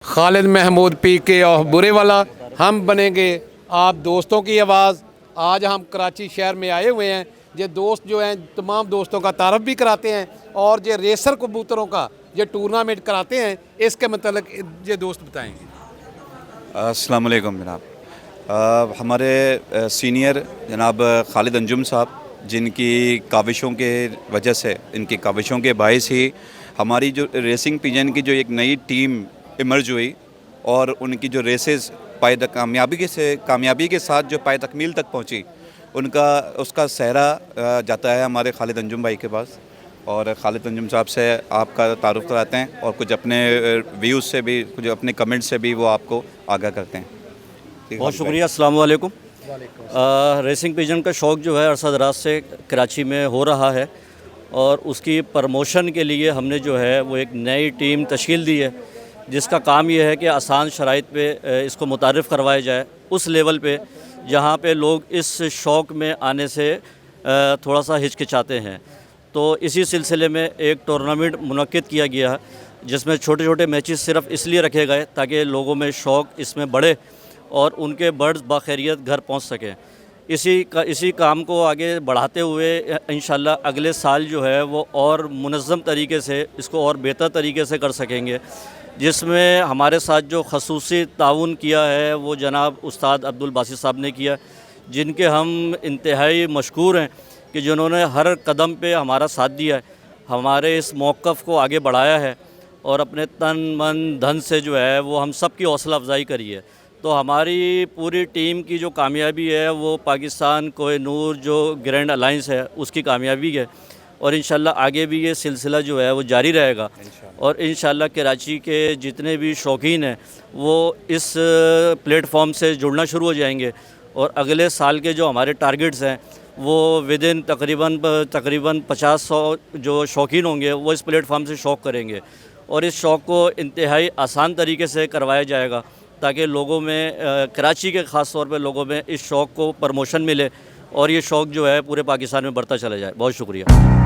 Khalid Mahmood PK of Burewala. हम बनेंगे आप दोस्तों की आवाज़। आज हम कराची शहर में आए हुए हैं। ये दोस्त जो हैं तमाम दोस्तों का तारफ़ भी कराते हैं और ये रेसर कबूतरों का ये टूर्नामेंट कराते हैं, इसके मतलब ये दोस्त बताएंगे। अस्सलाम वालेकुम जनाब। हमारे सीनियर जनाब खालिद अंजुम साहब, जिनकी काविशों के वजह से, इनकी काविशों के बायस ही हमारी जो रेसिंग पिजन की जो एक नई टीम इमर्ज हुई और उनकी जो रेसेस कामयाबी के साथ जो पाए तकमील तक पहुंची, उसका सहरा जाता है हमारे खालिद अंजुम भाई के पास। और खालिद अंजुम साहब से आपका तारुफ कराते हैं और कुछ अपने व्यूज़ से भी, कुछ अपने कमेंट से भी वो आपको आगाह करते हैं। बहुत शुक्रिया। अस्सलाम वालेकुम। रेसिंग पिजन का शौक़ जो है अरसा दराज से कराची में हो रहा है और उसकी प्रमोशन के लिए हमने जो है वो एक नई टीम तश्कील दी है, जिसका काम ये है कि आसान शराइत पे इसको मुतारिफ़ करवाया जाए उस लेवल पे जहाँ पे लोग इस शौक़ में आने से थोड़ा सा हिचकिचाते हैं। तो इसी सिलसिले में एक टूर्नामेंट मुनक्किद किया गया है, जिसमें छोटे छोटे मैचेस सिर्फ इसलिए रखे गए ताकि लोगों में शौक़ इसमें बढ़े और उनके बर्ड्स बाखैरियत घर पहुंच सकें। इसी काम को आगे बढ़ाते हुए इंशाल्लाह अगले साल जो है वो और मुनज़्ज़म तरीके से इसको और बेहतर तरीके से कर सकेंगे, जिसमें हमारे साथ जो खसूसी ताउन किया है वो जनाब उस्ताद अब्दुल बासित साहब ने किया, जिनके हम इंतहाई मशकूर हैं कि जिन्होंने हर कदम पे हमारा साथ दिया है, हमारे इस मौक़िफ़ को आगे बढ़ाया है और अपने तन मन धन से जो है वो हम सब की हौसला अफजाई करी है। तो हमारी पूरी टीम की जो कामयाबी है वो पाकिस्तान कोहिनूर जो ग्रैंड अलायंस है उसकी कामयाबी है और इंशाल्लाह आगे भी ये सिलसिला जो है वो जारी रहेगा और इंशाल्लाह कराची के जितने भी शौकीन हैं वो इस प्लेटफॉर्म से जुड़ना शुरू हो जाएंगे और अगले साल के जो हमारे टारगेट्स हैं वो विदिन तकरीबन 50-100 जो शौकीन होंगे वो इस प्लेटफॉर्म से शौक़ करेंगे और इस शौक़ को इंतहाई आसान तरीके से करवाया जाएगा ताकि लोगों में कराची के ख़ास तौर पे लोगों में इस शौक़ को प्रमोशन मिले और ये शौक़ जो है पूरे पाकिस्तान में बढ़ता चला जाए। बहुत शुक्रिया।